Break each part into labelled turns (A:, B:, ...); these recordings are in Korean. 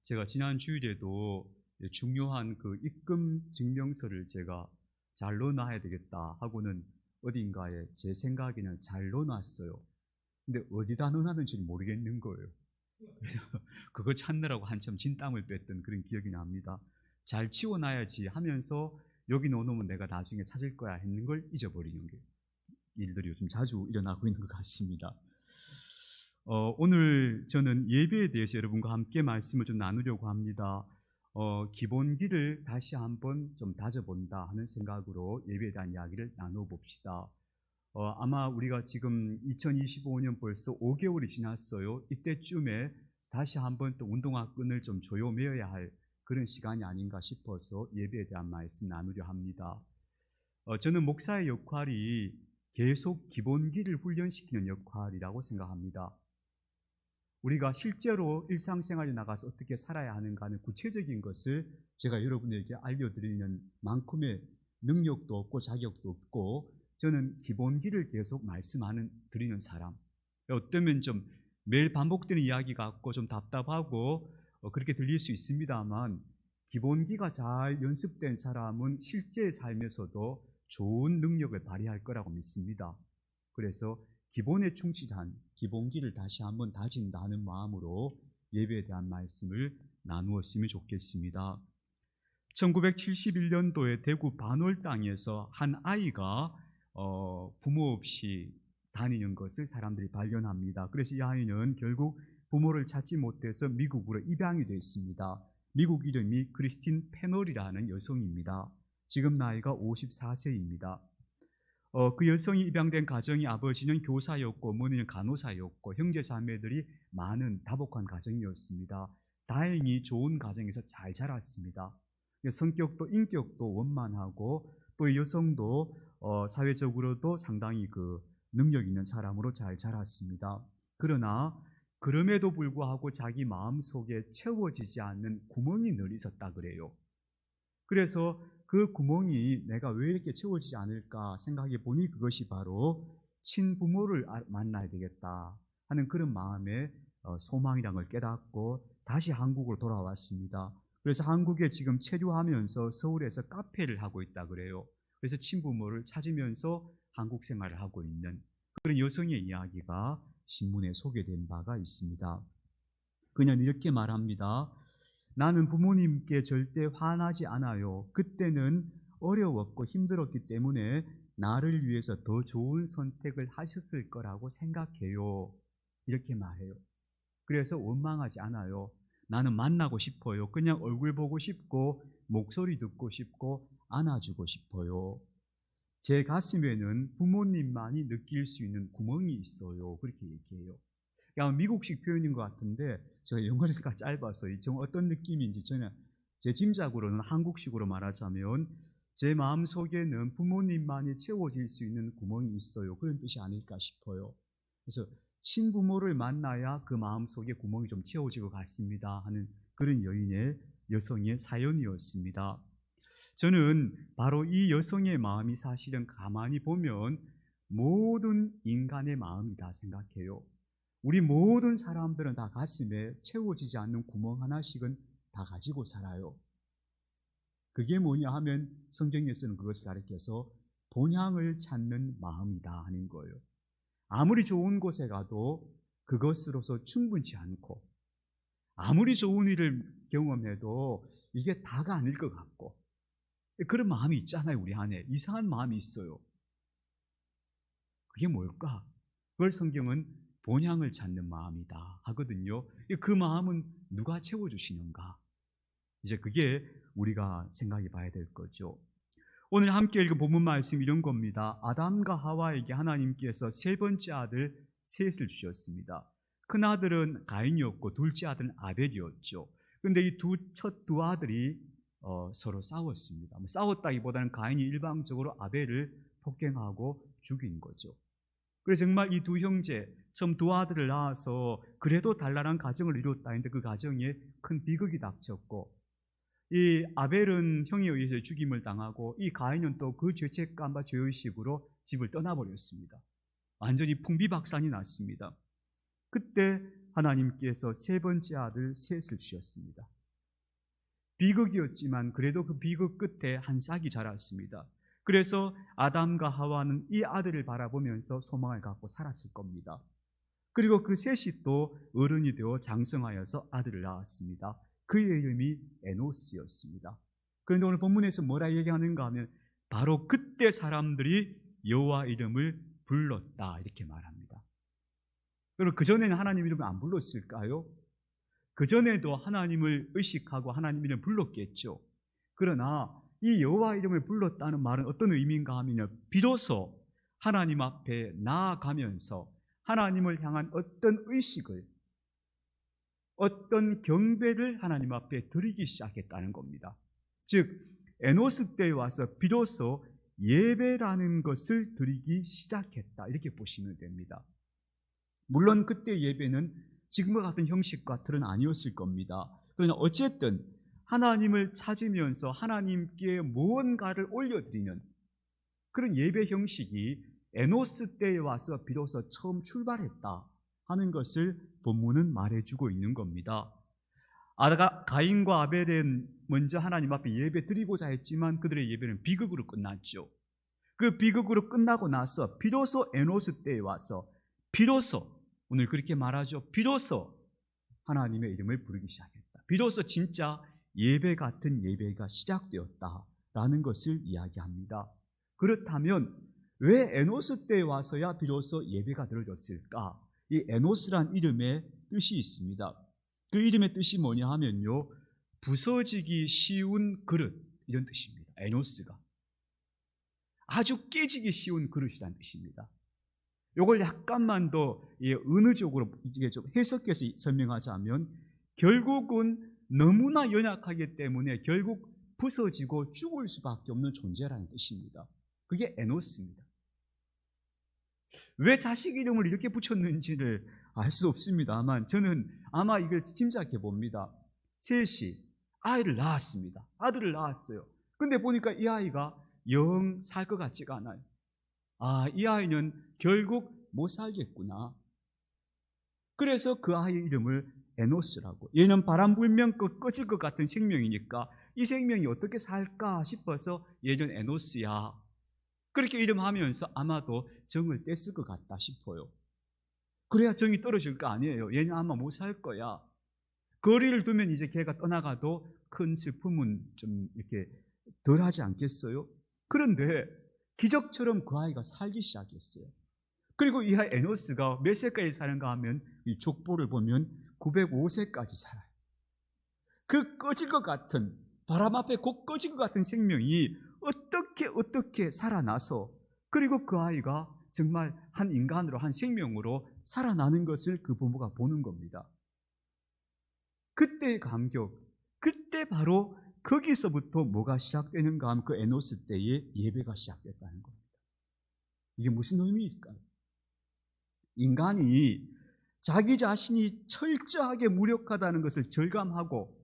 A: 제가 지난 주일에도 중요한 그 입금 증명서를 제가 잘 넣어놔야 되겠다 하고는 어딘가에 제 생각에는 잘 넣어놨어요. 근데 어디다 넣어놨는지 모르겠는 거예요. 그거 찾느라고 한참 진땀을 뺐던 그런 기억이 납니다. 잘 치워놔야지 하면서 여기 넣어놓으면 내가 나중에 찾을 거야 했는 걸 잊어버리는 게 일들이 요즘 자주 일어나고 있는 것 같습니다. 오늘 저는 예배에 대해서 여러분과 함께 말씀을 좀 나누려고 합니다. 기본기를 다시 한번 좀 다져본다 하는 생각으로 예배에 대한 이야기를 나눠봅시다. 아마 우리가 지금 2025년 벌써 5개월이 지났어요. 이때쯤에 다시 한번 또 운동화 끈을 좀 조여매어야 할 그런 시간이 아닌가 싶어서 예배에 대한 말씀 나누려 합니다. 저는 목사의 역할이 계속 기본기를 훈련시키는 역할이라고 생각합니다. 우리가 실제로 일상생활에 나가서 어떻게 살아야 하는가 하는 구체적인 것을 제가 여러분에게 알려드리는 만큼의 능력도 없고 자격도 없고, 저는 기본기를 계속 드리는 사람. 어쩌면 좀 매일 반복되는 이야기 같고 좀 답답하고 그렇게 들릴 수 있습니다만, 기본기가 잘 연습된 사람은 실제 삶에서도 좋은 능력을 발휘할 거라고 믿습니다. 그래서 기본에 충실한 기본기를 다시 한번 다진다는 마음으로 예배에 대한 말씀을 나누었으면 좋겠습니다. 1971년도에 대구 반월 땅에서 한 아이가 부모 없이 다니는 것을 사람들이 발견합니다. 그래서 이 아이는 결국 부모를 찾지 못해서 미국으로 입양이 됐습니다. 미국 이름이 크리스틴 페널이라는 여성입니다. 지금 나이가 54세입니다. 그 여성이 입양된 가정이 아버지는 교사였고 어머니는 간호사였고 형제 자매들이 많은 다복한 가정이었습니다. 다행히 좋은 가정에서 잘 자랐습니다. 성격도 인격도 원만하고 또 이 여성도 사회적으로도 상당히 그 능력 있는 사람으로 잘 자랐습니다. 그러나 그럼에도 불구하고 자기 마음속에 채워지지 않는 구멍이 늘 있었다 그래요. 그래서 그 구멍이 내가 왜 이렇게 채워지지 않을까 생각해 보니 그것이 바로 친부모를 만나야 되겠다 하는 그런 마음에 소망이라는 걸 깨닫고 다시 한국으로 돌아왔습니다. 그래서 한국에 지금 체류하면서 서울에서 카페를 하고 있다 그래요. 그래서 친부모를 찾으면서 한국 생활을 하고 있는 그런 여성의 이야기가 신문에 소개된 바가 있습니다. 그녀는 이렇게 말합니다. 나는 부모님께 절대 화나지 않아요. 그때는 어려웠고 힘들었기 때문에 나를 위해서 더 좋은 선택을 하셨을 거라고 생각해요. 이렇게 말해요. 그래서 원망하지 않아요. 나는 만나고 싶어요. 그냥 얼굴 보고 싶고 목소리 듣고 싶고 안아주고 싶어요. 제 가슴에는 부모님만이 느낄 수 있는 구멍이 있어요. 그렇게 얘기해요. 미국식 표현인 것 같은데 제가 영어가 짧아서 어떤 느낌인지 저는 제 짐작으로는 한국식으로 말하자면 제 마음속에는 부모님만이 채워질 수 있는 구멍이 있어요. 그런 뜻이 아닐까 싶어요. 그래서 친부모를 만나야 그 마음속에 구멍이 좀 채워질 것 같습니다 하는 그런 여성의 사연이었습니다. 저는 바로 이 여성의 마음이 사실은 가만히 보면 모든 인간의 마음이다 생각해요. 우리 모든 사람들은 다 가슴에 채워지지 않는 구멍 하나씩은 다 가지고 살아요. 그게 뭐냐 하면 성경에서는 그것을 가리켜서 본향을 찾는 마음이다 하는 거예요. 아무리 좋은 곳에 가도 그것으로서 충분치 않고, 아무리 좋은 일을 경험해도 이게 다가 아닐 것 같고, 그런 마음이 있잖아요. 우리 안에 이상한 마음이 있어요. 그게 뭘까? 그걸 성경은 본향을 찾는 마음이다 하거든요. 그 마음은 누가 채워주시는가? 이제 그게 우리가 생각해 봐야 될 거죠. 오늘 함께 읽은 본문 말씀 이런 겁니다. 아담과 하와에게 하나님께서 세 번째 아들 셋을 주셨습니다. 큰 아들은 가인이었고 둘째 아들은 아벨이었죠. 그런데 이 첫 두 아들이 서로 싸웠습니다. 싸웠다기보다는 가인이 일방적으로 아벨을 폭행하고 죽인 거죠. 그래서 정말 이 두 형제, 처음 두 아들을 낳아서 그래도 단란한 가정을 이뤘다 했는데 그 가정에 큰 비극이 닥쳤고, 이 아벨은 형에 의해서 죽임을 당하고 이 가인은 또 그 죄책감과 죄의식으로 집을 떠나버렸습니다. 완전히 풍비박산이 났습니다. 그때 하나님께서 세 번째 아들 셋을 주셨습니다. 비극이었지만 그래도 그 비극 끝에 한 싹이 자랐습니다. 그래서 아담과 하와는 이 아들을 바라보면서 소망을 갖고 살았을 겁니다. 그리고 그 셋이 또 어른이 되어 장성하여서 아들을 낳았습니다. 그의 이름이 에노스였습니다. 그런데 오늘 본문에서 뭐라 얘기하는가 하면 바로 그때 사람들이 여호와 이름을 불렀다 이렇게 말합니다. 그럼 그전에는 하나님 이름을 안 불렀을까요? 그전에도 하나님을 의식하고 하나님 이름을 불렀겠죠. 그러나 이 여호와 이름을 불렀다는 말은 어떤 의미인가 하면요, 비로소 하나님 앞에 나아가면서 하나님을 향한 어떤 의식을, 어떤 경배를 하나님 앞에 드리기 시작했다는 겁니다. 즉 에노스 때에 와서 비로소 예배라는 것을 드리기 시작했다 이렇게 보시면 됩니다. 물론 그때 예배는 지금과 같은 형식과 틀은 아니었을 겁니다. 그러나 어쨌든 하나님을 찾으면서 하나님께 무언가를 올려드리는 그런 예배 형식이 에노스 때에 와서 비로소 처음 출발했다 하는 것을 본문은 말해주고 있는 겁니다. 가인과 아벨은 먼저 하나님 앞에 예배 드리고자 했지만 그들의 예배는 비극으로 끝났죠. 그 비극으로 끝나고 나서 비로소 에노스 때에 와서 비로소, 오늘 그렇게 말하죠, 비로소 하나님의 이름을 부르기 시작했다. 비로소 진짜 예배 같은 예배가 시작되었다라는 것을 이야기합니다. 그렇다면 왜 에노스 때에 와서야 비로소 예배가 드려졌을까? 이 에노스란 이름의 뜻이 있습니다. 그 이름의 뜻이 뭐냐 하면요, 부서지기 쉬운 그릇 이런 뜻입니다. 에노스가 아주 깨지기 쉬운 그릇이라는 뜻입니다. 이걸 약간만 더 은유적으로 이게 좀 해석해서 설명하자면 결국은 너무나 연약하기 때문에 결국 부서지고 죽을 수밖에 없는 존재라는 뜻입니다. 그게 에노스입니다. 왜 자식 이름을 이렇게 붙였는지를 알 수 없습니다만 저는 아마 이걸 짐작해 봅니다. 셋이 아이를 낳았습니다. 아들을 낳았어요. 근데 보니까 이 아이가 영 살 것 같지가 않아요. 이 아이는 결국 못 살겠구나. 그래서 그 아이 이름을 에노스라고, 얘는 바람 불면 꺼질 것 같은 생명이니까 이 생명이 어떻게 살까 싶어서 얘는 에노스야. 그렇게 이름하면서 아마도 정을 뗐을 것 같다 싶어요. 그래야 정이 떨어질 거 아니에요. 얘는 아마 못 살 거야. 거리를 두면 이제 걔가 떠나가도 큰 슬픔은 좀 이렇게 덜 하지 않겠어요? 그런데 기적처럼 그 아이가 살기 시작했어요. 그리고 이 아이 에노스가 몇 세까지 사는가 하면 이 족보를 보면 905세까지 살아요. 그 꺼질 것 같은, 바람 앞에 곧 꺼질 것 같은 생명이 어떻게 살아나서, 그리고 그 아이가 정말 한 인간으로, 한 생명으로 살아나는 것을 그 부모가 보는 겁니다. 그때의 감격, 그때 바로 거기서부터 뭐가 시작되는가 하면 그 에노스 때의 예배가 시작됐다는 겁니다. 이게 무슨 의미일까요? 인간이 자기 자신이 철저하게 무력하다는 것을 절감하고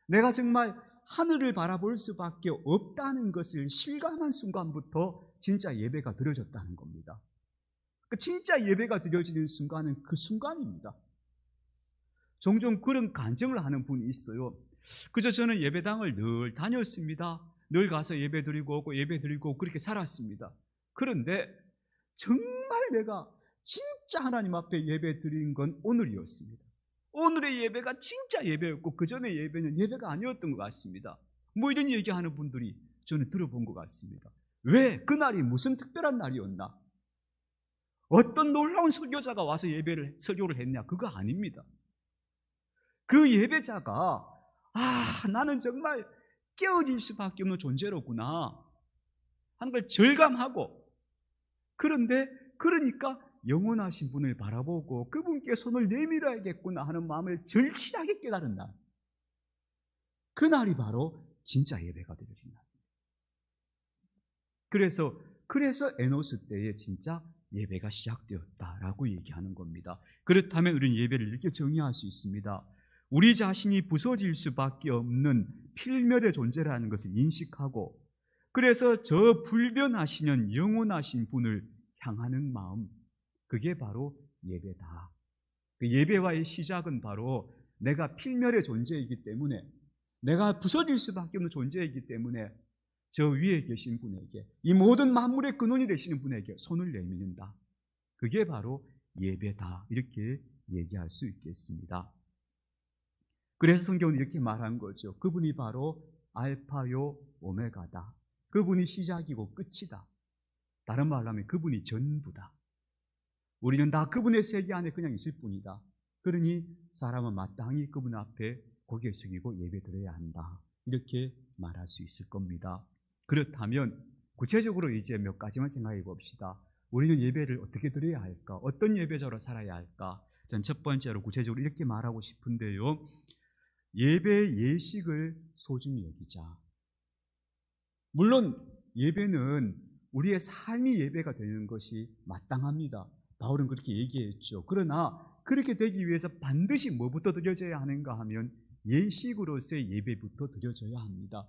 A: 내가 정말 하늘을 바라볼 수밖에 없다는 것을 실감한 순간부터 진짜 예배가 드려졌다는 겁니다. 진짜 예배가 드려지는 순간은 그 순간입니다. 종종 그런 간증을 하는 분이 있어요. 그저 저는 예배당을 늘 다녔습니다. 늘 가서 예배 드리고 오고 예배 드리고 그렇게 살았습니다. 그런데 정말 내가 진짜 하나님 앞에 예배 드린 건 오늘이었습니다. 오늘의 예배가 진짜 예배였고 그 전의 예배는 예배가 아니었던 것 같습니다. 뭐 이런 얘기하는 분들이 저는 들어본 것 같습니다. 왜? 그날이 무슨 특별한 날이었나? 어떤 놀라운 설교자가 와서 설교를 했냐? 그거 아닙니다. 그 예배자가 나는 정말 깨어질 수밖에 없는 존재로구나 하는 걸 절감하고, 그러니까 영원하신 분을 바라보고 그분께 손을 내밀어야겠구나 하는 마음을 절실하게 깨달은 날, 그날이 바로 진짜 예배가 되어진 날. 그래서 에노스 때에 진짜 예배가 시작되었다라고 얘기하는 겁니다. 그렇다면 우리는 예배를 이렇게 정의할 수 있습니다. 우리 자신이 부서질 수밖에 없는 필멸의 존재라는 것을 인식하고, 그래서 저 불변하시는 영원하신 분을 향하는 마음, 그게 바로 예배다. 그 예배와의 시작은 바로 내가 필멸의 존재이기 때문에, 내가 부서질 수밖에 없는 존재이기 때문에 저 위에 계신 분에게, 이 모든 만물의 근원이 되시는 분에게 손을 내민다. 그게 바로 예배다, 이렇게 얘기할 수 있겠습니다. 그래서 성경은 이렇게 말한 거죠. 그분이 바로 알파요 오메가다. 그분이 시작이고 끝이다. 다른 말로 하면 그분이 전부다. 우리는 다 그분의 세계 안에 그냥 있을 뿐이다. 그러니 사람은 마땅히 그분 앞에 고개 숙이고 예배 드려야 한다, 이렇게 말할 수 있을 겁니다. 그렇다면 구체적으로 이제 몇 가지만 생각해 봅시다. 우리는 예배를 어떻게 드려야 할까? 어떤 예배자로 살아야 할까? 전 첫 번째로 구체적으로 이렇게 말하고 싶은데요, 예배 예식을 소중히 여기자. 물론 예배는 우리의 삶이 예배가 되는 것이 마땅합니다. 바울은 그렇게 얘기했죠. 그러나 그렇게 되기 위해서 반드시 뭐부터 드려져야 하는가 하면 예식으로서의 예배부터 드려져야 합니다.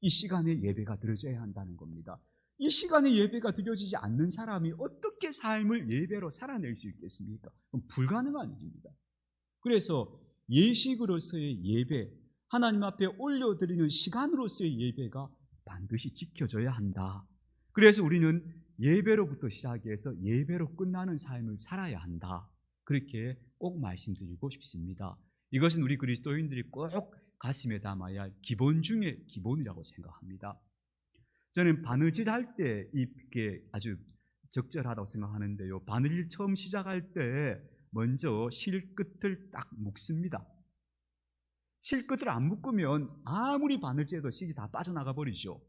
A: 이 시간에 예배가 드려져야 한다는 겁니다. 이 시간에 예배가 드려지지 않는 사람이 어떻게 삶을 예배로 살아낼 수 있겠습니까? 그건 불가능한 일입니다. 그래서 예식으로서의 예배, 하나님 앞에 올려드리는 시간으로서의 예배가 반드시 지켜져야 한다. 그래서 우리는 예배로부터 시작해서 예배로 끝나는 삶을 살아야 한다, 그렇게 꼭 말씀드리고 싶습니다. 이것은 우리 그리스도인들이 꼭 가슴에 담아야 할 기본 중에 기본이라고 생각합니다. 저는 바느질 할 때 이게 아주 적절하다고 생각하는데요, 바느질 처음 시작할 때 먼저 실끝을 딱 묶습니다. 실끝을 안 묶으면 아무리 바느질해도 실이 다 빠져나가 버리죠.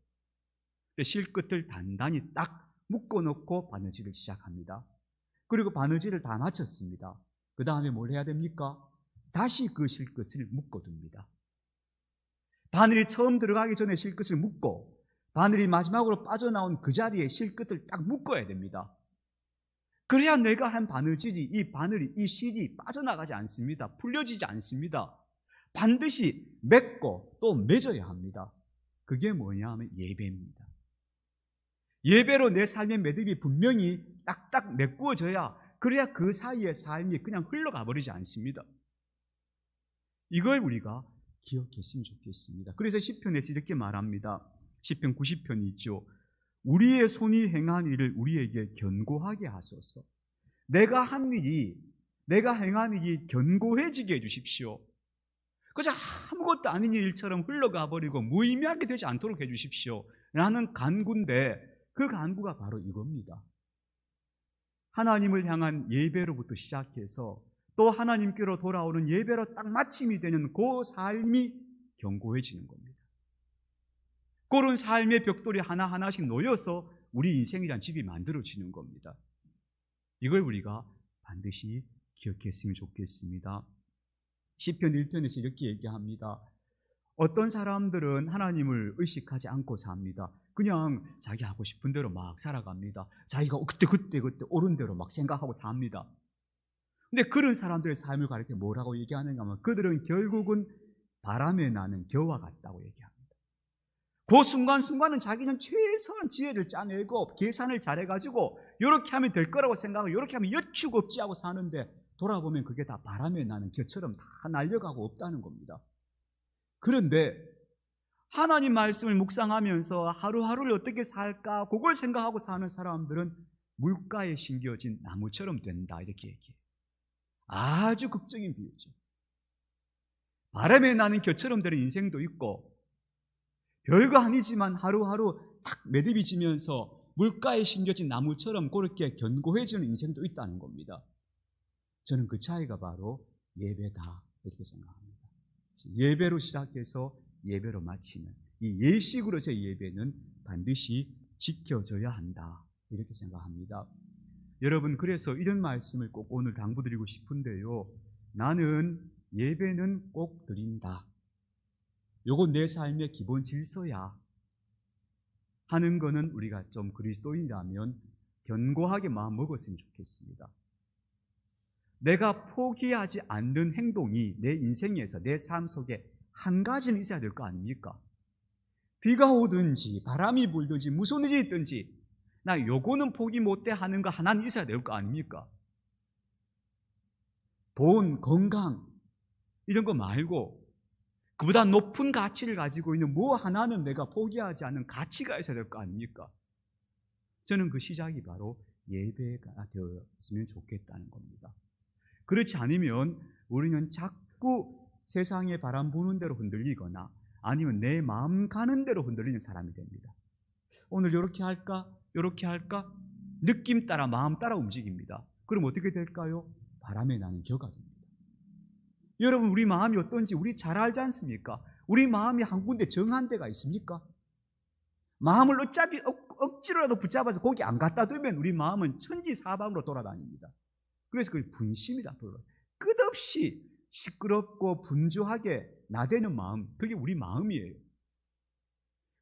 A: 실끝을 단단히 딱 묶어놓고 바느질을 시작합니다. 그리고 바느질을 다 마쳤습니다. 그 다음에 뭘 해야 됩니까? 다시 그 실끝을 묶어둡니다. 바늘이 처음 들어가기 전에 실끝을 묶고, 바늘이 마지막으로 빠져나온 그 자리에 실끝을 딱 묶어야 됩니다. 그래야 내가 한 바느질이, 이 바늘이, 이 실이 빠져나가지 않습니다. 풀려지지 않습니다. 반드시 맺고 또 맺어야 합니다. 그게 뭐냐 하면 예배입니다. 예배로 내 삶의 매듭이 분명히 딱딱 메꾸어져야, 그래야 그 사이의 삶이 그냥 흘러가 버리지 않습니다. 이걸 우리가 기억했으면 좋겠습니다. 그래서 시편에서 이렇게 말합니다. 시편 90편이 있죠. 우리의 손이 행한 일을 우리에게 견고하게 하소서. 내가 한 일이, 내가 행한 일이 견고해지게 해주십시오. 그저 아무것도 아닌 일처럼 흘러가 버리고 무의미하게 되지 않도록 해주십시오 라는 간구인데, 그 간구가 바로 이겁니다. 하나님을 향한 예배로부터 시작해서 또 하나님께로 돌아오는 예배로 딱 마침이 되는 그 삶이 견고해지는 겁니다. 그런 삶의 벽돌이 하나하나씩 놓여서 우리 인생이란 집이 만들어지는 겁니다. 이걸 우리가 반드시 기억했으면 좋겠습니다. 시편 1편에서 이렇게 얘기합니다. 어떤 사람들은 하나님을 의식하지 않고 삽니다. 그냥 자기 하고 싶은 대로 막 살아갑니다. 자기가 그때 옳은 대로 막 생각하고 삽니다. 근데 그런 사람들의 삶을 가리켜 뭐라고 얘기하는가 하면, 그들은 결국은 바람에 나는 겨와 같다고 얘기합니다. 그 순간순간은 자기는 최선한 지혜를 짜내고 계산을 잘해가지고 이렇게 하면 될 거라고 생각하고 이렇게 하면 여추고 없지하고 사는데, 돌아보면 그게 다 바람에 나는 겨처럼 다 날려가고 없다는 겁니다. 그런데 하나님 말씀을 묵상하면서 하루하루를 어떻게 살까, 그걸 생각하고 사는 사람들은 물가에 심겨진 나무처럼 된다, 이렇게 얘기해요. 아주 극적인 비유죠. 바람에 나는 겨처럼 되는 인생도 있고, 별거 아니지만 하루하루 탁 매듭이 지면서 물가에 심겨진 나무처럼 그렇게 견고해지는 인생도 있다는 겁니다. 저는 그 차이가 바로 예배다, 이렇게 생각합니다. 예배로 시작해서 예배로 마치는 이 예식으로서의 예배는 반드시 지켜져야 한다, 이렇게 생각합니다. 여러분, 그래서 이런 말씀을 꼭 오늘 당부드리고 싶은데요, 나는 예배는 꼭 드린다, 요거 내 삶의 기본 질서야 하는 거는 우리가 좀 그리스도인이라면 견고하게 마음 먹었으면 좋겠습니다. 내가 포기하지 않는 행동이 내 인생에서, 내 삶 속에 한 가지는 있어야 될 거 아닙니까? 비가 오든지 바람이 불든지 무슨 일이 있든지 나 요거는 포기 못해 하는 거 하나는 있어야 될 거 아닙니까? 돈, 건강 이런 거 말고 그보다 높은 가치를 가지고 있는 뭐 하나는 내가 포기하지 않는 가치가 있어야 될 거 아닙니까? 저는 그 시작이 바로 예배가 되었으면 좋겠다는 겁니다. 그렇지 않으면 우리는 자꾸 세상의 바람 부는 대로 흔들리거나 아니면 내 마음 가는 대로 흔들리는 사람이 됩니다. 오늘 이렇게 할까? 이렇게 할까? 느낌 따라 마음 따라 움직입니다. 그럼 어떻게 될까요? 바람에 나는 겨가 됩니다. 여러분, 우리 마음이 어떤지 우리 잘 알지 않습니까? 우리 마음이 한 군데 정한 데가 있습니까? 마음을 어차피 억지로라도 붙잡아서 거기 안 갖다 두면 우리 마음은 천지사방으로 돌아다닙니다. 그래서 그게 분심이다. 끝없이 시끄럽고 분주하게 나대는 마음, 그게 우리 마음이에요.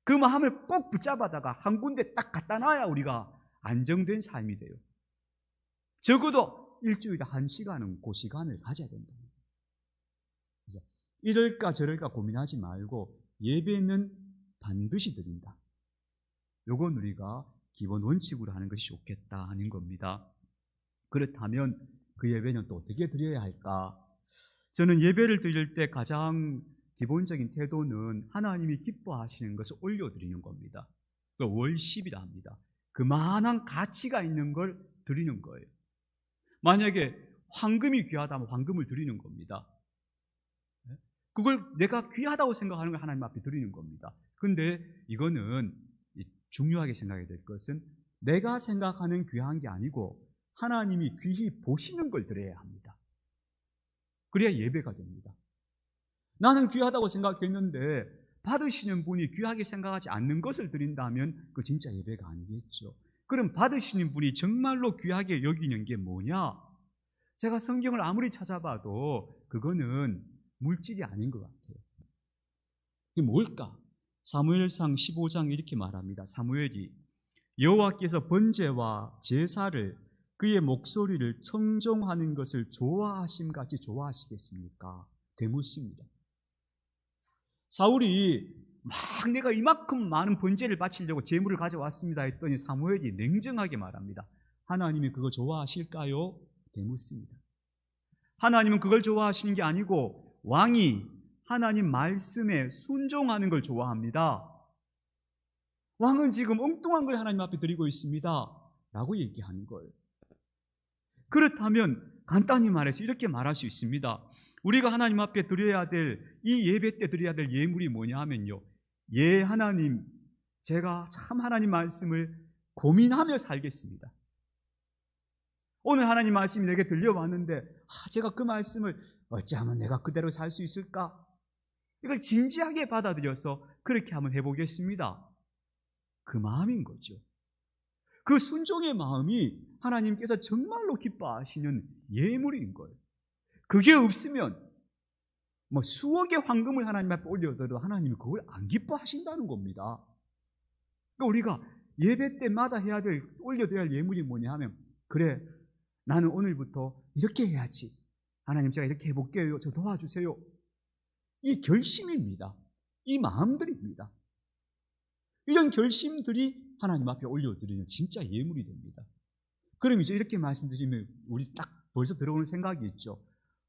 A: 그 마음을 꼭 붙잡아다가 한 군데 딱 갖다 놔야 우리가 안정된 삶이 돼요. 적어도 일주일에 1시간은 그 시간을 가져야 된다. 이럴까 저럴까 고민하지 말고 예배는 반드시 드린다. 요건 우리가 기본 원칙으로 하는 것이 좋겠다 하는 겁니다. 그렇다면 그 예배는 또 어떻게 드려야 할까? 저는 예배를 드릴 때 가장 기본적인 태도는 하나님이 기뻐하시는 것을 올려드리는 겁니다. 월십이라 합니다. 그만한 가치가 있는 걸 드리는 거예요. 만약에 황금이 귀하다면 황금을 드리는 겁니다. 그걸 내가 귀하다고 생각하는 걸 하나님 앞에 드리는 겁니다. 근데 이거는 중요하게 생각해야 될 것은 내가 생각하는 귀한 게 아니고 하나님이 귀히 보시는 걸 드려야 합니다. 그래야 예배가 됩니다. 나는 귀하다고 생각했는데 받으시는 분이 귀하게 생각하지 않는 것을 드린다면 그 진짜 예배가 아니겠죠. 그럼 받으시는 분이 정말로 귀하게 여기는 게 뭐냐? 제가 성경을 아무리 찾아봐도 그거는 물질이 아닌 것 같아요. 그게 뭘까? 사무엘상 15장 이렇게 말합니다. 사무엘이 여호와께서 번제와 제사를 그의 목소리를 청종하는 것을 좋아하심같이 좋아하시겠습니까? 되묻습니다. 사울이 막 내가 이만큼 많은 번제를 바치려고 제물을 가져왔습니다 했더니 사무엘이 냉정하게 말합니다. 하나님이 그거 좋아하실까요? 되묻습니다. 하나님은 그걸 좋아하시는 게 아니고 왕이 하나님 말씀에 순종하는 걸 좋아합니다. 왕은 지금 엉뚱한 걸 하나님 앞에 드리고 있습니다 라고 얘기하는 거예요. 그렇다면 간단히 말해서 이렇게 말할 수 있습니다. 우리가 하나님 앞에 드려야 될 이 예배 때 드려야 될 예물이 뭐냐 하면요, 하나님, 제가 참 하나님 말씀을 고민하며 살겠습니다. 오늘 하나님 말씀이 내게 들려왔는데 제가 그 말씀을 어찌하면 내가 그대로 살 수 있을까? 이걸 진지하게 받아들여서 그렇게 한번 해보겠습니다. 그 마음인 거죠. 그 순종의 마음이 하나님께서 정말로 기뻐하시는 예물인 거예요. 그게 없으면 수억의 황금을 하나님 앞에 올려도 하나님이 그걸 안 기뻐하신다는 겁니다. 그러니까 우리가 예배 때마다 올려드려야 할 예물이 뭐냐 하면, 그래, 나는 오늘부터 이렇게 해야지. 하나님, 제가 이렇게 해볼게요. 저 도와주세요. 이 결심입니다. 이 마음들입니다. 이런 결심들이 하나님 앞에 올려드리는 진짜 예물이 됩니다. 그럼 이제 이렇게 말씀드리면 우리 딱 벌써 들어오는 생각이 있죠.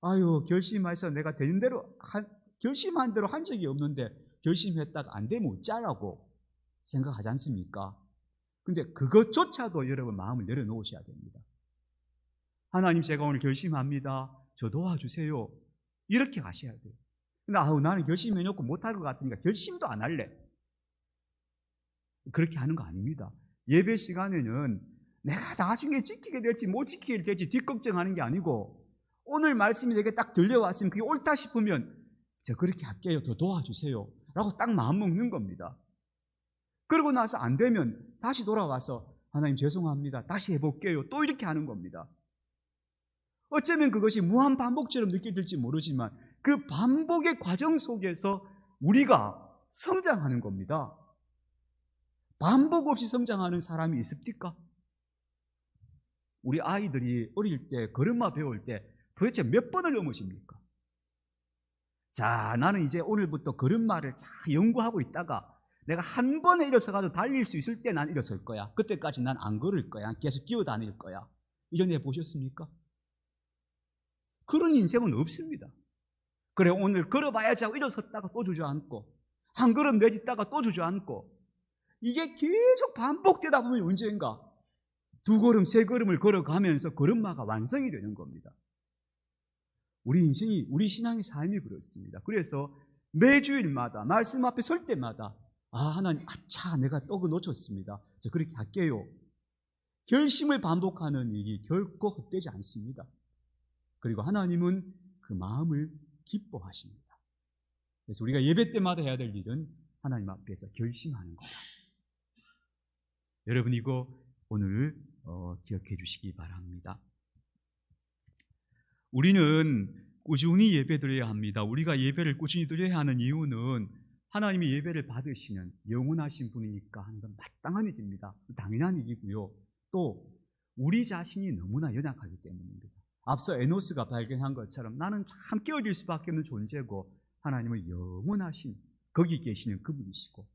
A: 아유, 결심해서 내가 되는 대로 결심한 대로 한 적이 없는데 결심했다가 안 되면 어쩌라고 생각하지 않습니까? 근데 그것조차도 여러분 마음을 내려놓으셔야 됩니다. 하나님, 제가 오늘 결심합니다. 저 도와주세요. 이렇게 가셔야 돼요. 근데 나는 결심해놓고 못할 것 같으니까 결심도 안 할래. 그렇게 하는 거 아닙니다. 예배 시간에는 내가 나중에 지키게 될지 못 지키게 될지 뒷걱정하는 게 아니고, 오늘 말씀이 내게 딱 들려왔으면 그게 옳다 싶으면 저 그렇게 할게요. 더 도와주세요. 라고 딱 마음 먹는 겁니다. 그러고 나서 안 되면 다시 돌아와서 하나님 죄송합니다. 다시 해볼게요. 또 이렇게 하는 겁니다. 어쩌면 그것이 무한 반복처럼 느껴질지 모르지만 그 반복의 과정 속에서 우리가 성장하는 겁니다. 반복 없이 성장하는 사람이 있습니까? 우리 아이들이 어릴 때 걸음마 배울 때 도대체 몇 번을 넘으십니까? 자, 나는 이제 오늘부터 걸음마를 잘 연구하고 있다가 내가 한 번에 일어서가지고 달릴 수 있을 때 난 일어설 거야. 그때까지 난 안 걸을 거야. 계속 기어다닐 거야. 이런 애 보셨습니까? 그런 인생은 없습니다. 그래, 오늘 걸어봐야지 하고 일어섰다가 또 주저앉고, 한 걸음 내딛다가 또 주저앉고, 이게 계속 반복되다 보면 언젠가 두 걸음, 세 걸음을 걸어가면서 걸음마가 완성이 되는 겁니다. 우리 인생이, 우리 신앙의 삶이 그렇습니다. 그래서 매주일마다 말씀 앞에 설 때마다 하나님, 아차, 내가 또 놓쳤습니다. 저 그렇게 할게요. 결심을 반복하는 일이 결코 헛되지 않습니다. 그리고 하나님은 그 마음을 기뻐하십니다. 그래서 우리가 예배 때마다 해야 될 일은 하나님 앞에서 결심하는 거다. 여러분, 이거 오늘 기억해 주시기 바랍니다. 우리는 꾸준히 예배드려야 합니다. 우리가 예배를 꾸준히 드려야 하는 이유는 하나님이 예배를 받으시는 영원하신 분이니까 하는 건 마땅한 일입니다. 당연한 일이고요. 또 우리 자신이 너무나 연약하기 때문입니다. 앞서 에노스가 발견한 것처럼 나는 참 깨어질 수밖에 없는 존재고 하나님은 영원하신 거기 계시는 그분이시고,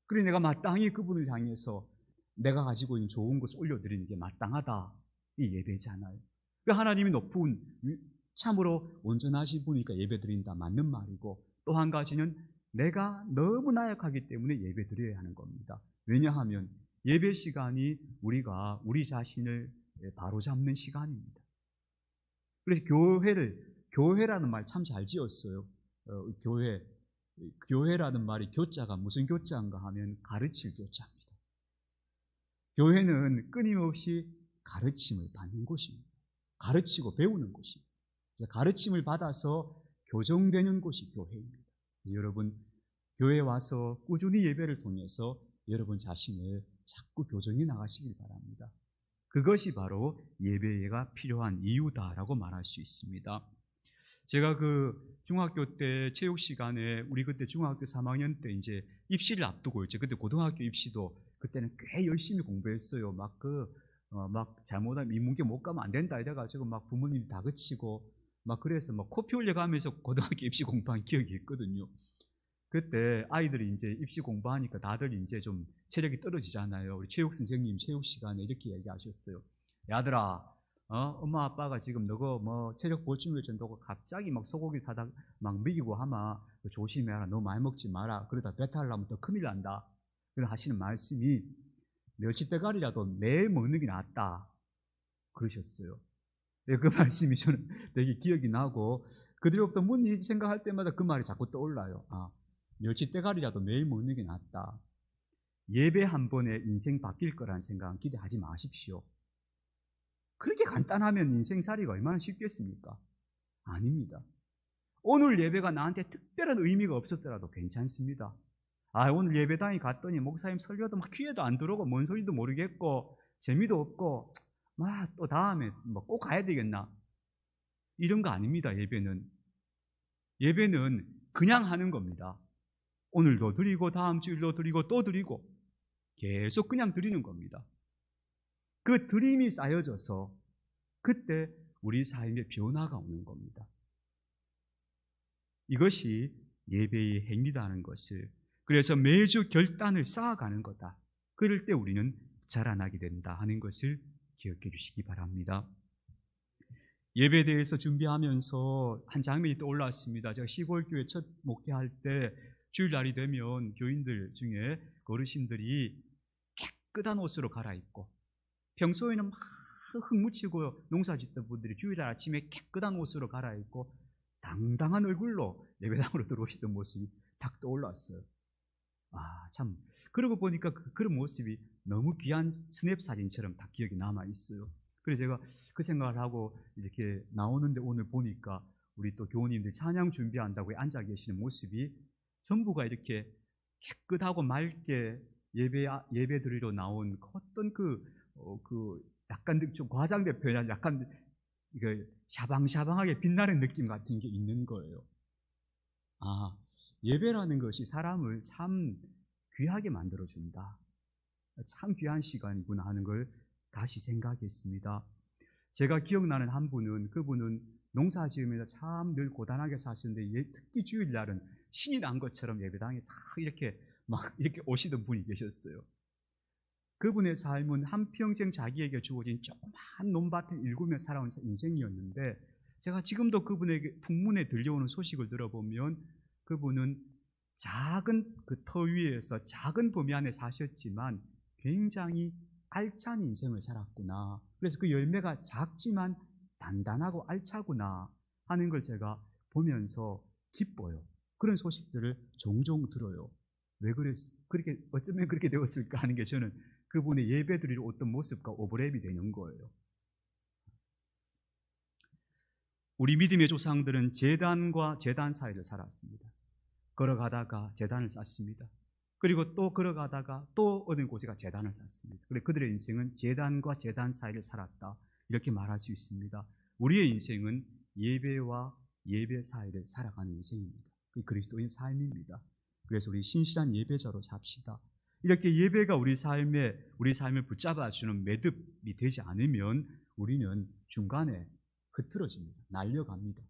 A: 그래 내가 마땅히 그분을 향해서 내가 가지고 있는 좋은 것을 올려드리는 게 마땅하다, 이 예배잖아요. 하나님이 높은 참으로 온전하신 분이니까 예배드린다, 맞는 말이고, 또 한 가지는 내가 너무 나약하기 때문에 예배드려야 하는 겁니다. 왜냐하면 예배 시간이 우리가 우리 자신을 바로잡는 시간입니다. 그래서 교회라는 말 참 잘 지었어요. 교회라는 말이 교자가 무슨 교자인가 하면 가르칠 교자입니다. 교회는 끊임없이 가르침을 받는 곳입니다. 가르치고 배우는 곳입니다. 가르침을 받아서 교정되는 곳이 교회입니다. 여러분, 교회에 와서 꾸준히 예배를 통해서 여러분 자신을 자꾸 교정해 나가시길 바랍니다. 그것이 바로 예배가 필요한 이유다라고 말할 수 있습니다. 제가 중학교 때 체육 시간에, 우리 그때 중학교 3학년 때 이제 입시를 앞두고 있죠. 그때 고등학교 입시도 그때는 꽤 열심히 공부했어요. 막 잘못하면 인문계 못 가면 안 된다 이래가지고 막 부모님이 다그치고 막 그래서 막 코피 흘려가면서 고등학교 입시 공부한 기억이 있거든요. 그때 아이들이 이제 입시 공부하니까 다들 이제 좀 체력이 떨어지잖아요. 우리 체육 선생님 체육 시간에 이렇게 얘기하셨어요. 야들아, 엄마 아빠가 지금 너가 뭐 체력 보충을 준다고 갑자기 막 소고기 사다 막 먹이고 하마 조심해라. 너 많이 먹지 마라. 그러다 배탈 나면 더 큰일 난다. 그런 하시는 말씀이 멸치대가리라도 매일 먹는 게 낫다 그러셨어요. 그 말씀이 저는 되게 기억이 나고, 그 뒤로부터 뭔 생각할 때마다 그 말이 자꾸 떠올라요. 멸치대가리라도 매일 먹는 게 낫다. 예배 한 번에 인생 바뀔 거라는 생각은 기대하지 마십시오. 그렇게 간단하면 인생살이가 얼마나 쉽겠습니까? 아닙니다. 오늘 예배가 나한테 특별한 의미가 없었더라도 괜찮습니다. 오늘 예배당에 갔더니 목사님 설교도 막 귀에도 안 들어오고 뭔 소리도 모르겠고 재미도 없고 또 다음에 꼭 가야 되겠나, 이런 거 아닙니다. 예배는 그냥 하는 겁니다. 오늘도 드리고 다음 주일도 드리고 또 드리고 계속 그냥 드리는 겁니다. 그 드림이 쌓여져서 그때 우리 삶에 변화가 오는 겁니다. 이것이 예배의 행위라는 것을, 그래서 매주 결단을 쌓아가는 거다. 그럴 때 우리는 자라나게 된다 하는 것을 기억해 주시기 바랍니다. 예배에 대해서 준비하면서 한 장면이 떠올랐습니다. 제가 시골교회 첫 목회할 때 주일날이 되면 교인들 중에 어르신들이 깨끗한 옷으로 갈아입고, 평소에는 막 흙 묻히고 농사 짓던 분들이 주일날 아침에 깨끗한 옷으로 갈아입고 당당한 얼굴로 예배당으로 들어오시던 모습이 딱 떠올랐어요. 참, 그러고 보니까 그런 모습이 너무 귀한 스냅 사진처럼 다 기억이 남아있어요. 그래서 제가 그 생각을 하고 이렇게 나오는데 오늘 보니까 우리 또 교우님들 찬양 준비한다고 앉아 계시는 모습이 전부가 이렇게 깨끗하고 맑게 예배 드리러 나온 어떤 약간 좀 과장된 표현, 약간 샤방샤방하게 빛나는 느낌 같은 게 있는 거예요. 예배라는 것이 사람을 참 귀하게 만들어준다. 참 귀한 시간이구나 하는 걸 다시 생각했습니다. 제가 기억나는 한 분은, 그분은 농사 지으면서 참 늘 고단하게 사시는데 특히 주일날은 신이 난 것처럼 예배당에 다 이렇게 오시던 분이 계셨어요. 그분의 삶은 한평생 자기에게 주어진 조그만 논밭을 일구며 살아온 인생이었는데 제가 지금도 그분에게 풍문에 들려오는 소식을 들어보면 그분은 작은 그 터 위에서 작은 범위 안에 사셨지만 굉장히 알찬 인생을 살았구나. 그래서 그 열매가 작지만 단단하고 알차구나 하는 걸 제가 보면서 기뻐요. 그런 소식들을 종종 들어요. 왜 그렇게 어쩌면 그렇게 되었을까 하는 게 저는 그분의 예배드릴 어떤 모습과 오버랩이 되는 거예요. 우리 믿음의 조상들은 제단과 제단 사이를 살았습니다. 걸어가다가 제단을 쌓습니다. 그리고 또 걸어가다가 또 어느 곳에가 제단을 쌓습니다. 그래 그들의 인생은 제단과 제단 사이를 살았다. 이렇게 말할 수 있습니다. 우리의 인생은 예배와 예배 사이를 살아가는 인생입니다. 그게 그리스도인 삶입니다. 그래서 우리 신실한 예배자로 삽시다. 이렇게 예배가 우리 삶을 붙잡아주는 매듭이 되지 않으면 우리는 중간에 흐트러집니다. 날려갑니다.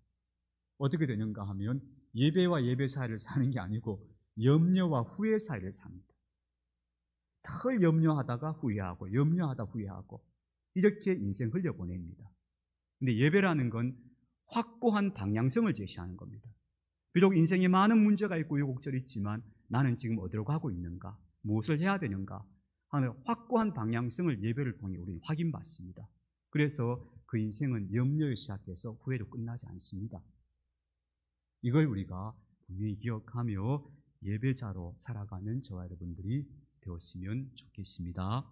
A: 어떻게 되는가 하면 예배와 예배 사이를 사는 게 아니고 염려와 후회 사이를 삽니다. 늘 염려하다가 후회하고 염려하다 후회하고 이렇게 인생 흘려보냅니다. 근데 예배라는 건 확고한 방향성을 제시하는 겁니다. 비록 인생에 많은 문제가 있고 우여곡절이 있지만 나는 지금 어디로 가고 있는가, 무엇을 해야 되는가 하는 확고한 방향성을 예배를 통해 우리는 확인받습니다. 그래서 그 인생은 염려에 시작해서 후회로 끝나지 않습니다. 이걸 우리가 분명히 기억하며 예배자로 살아가는 저와 여러분들이 되었으면 좋겠습니다.